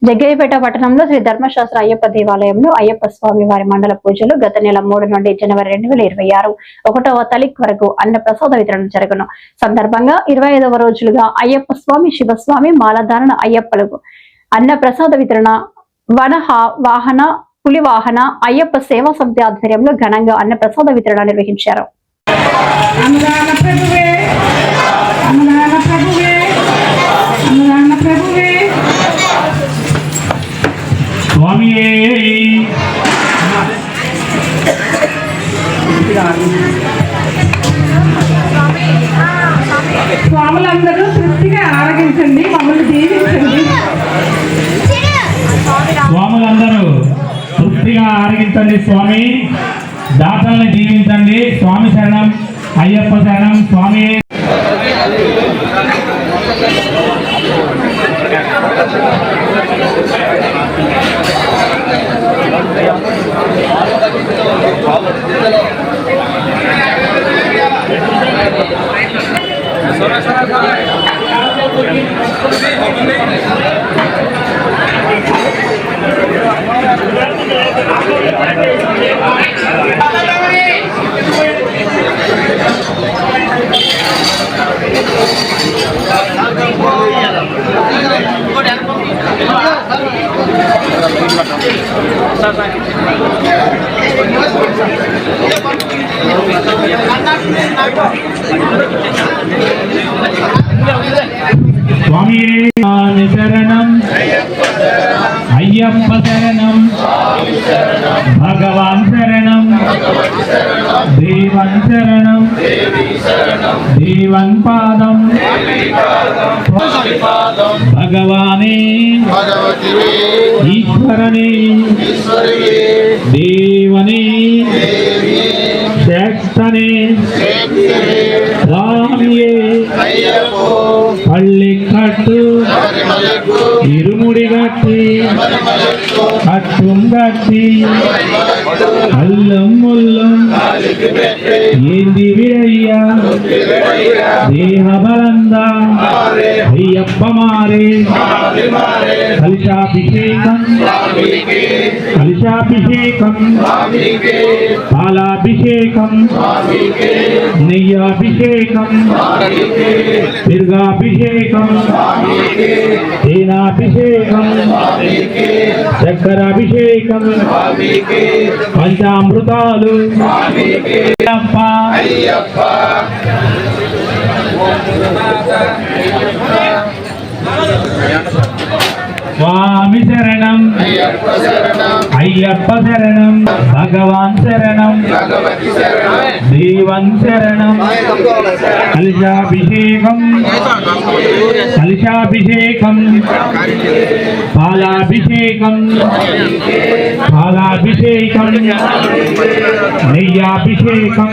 జగ్గయ్యపేట పట్టణంలో శ్రీ ధర్మశాస్త్ర అయ్యప్ప దేవాలయంలో అయ్యప్ప స్వామి వారి మండల పూజలు గత నెల 3 నుండి జనవరి 2026 1వ తారీఖు వరకు అన్న ప్రసాద వితరణ జరగను. సందర్భంగా 25వ రోజులుగా అయ్యప్ప స్వామి, శివస్వామి మాలధారణ అయ్యప్పలకు అన్న ప్రసాద వితరణ వన వాహన పులి వాహన అయ్యప్ప సేవా సమితి ఆధ్వర్యంలో ఘనంగా అన్న ప్రసాద వితరణ నిర్వహించారు. స్వాములందరూ తృప్తిగా ఆరగించండి, మమ్మల్ని దీవించండి. స్వాములందరూ తృప్తిగా ఆరగించండి. స్వామి దాతల్ని దీవించండి. స్వామి శరణం, అయ్యప్ప శరణం. స్వామి స్వామి శరణం, అయ్యప్ప శరణం, భగవాన్ శరణం, దేవన్ శరణం, దేవన్ పాదం, భగవానే ఈశ్వరనే, దేవనే శక్తనే, స్వామియే పள்ளிக்கட்டு இருமுடி கட்டி கட்டும் கட்டி அல்லும் முல்லும் ஏந்தி விழையா தேவபலந்தா ஐயப்பமாரே கலிஷாபிஷேகம் கலிஷாபிஷேகம் பாலாபிஷேகம் నెయ్యాభిషేకం దీర్ఘాభిషేకం తేనాభిషేకం చక్కరాభిషేకం పంచామృతాలు స్వామి శరణం, అయ్యప్ప శరణం, భగవాన్ శరణం, దేవన్ శరణం. కలశాభిషేకం కలశాభిషేకం పాలాభిషేకం పాలాభిషేకం నెయ్యాభిషేకం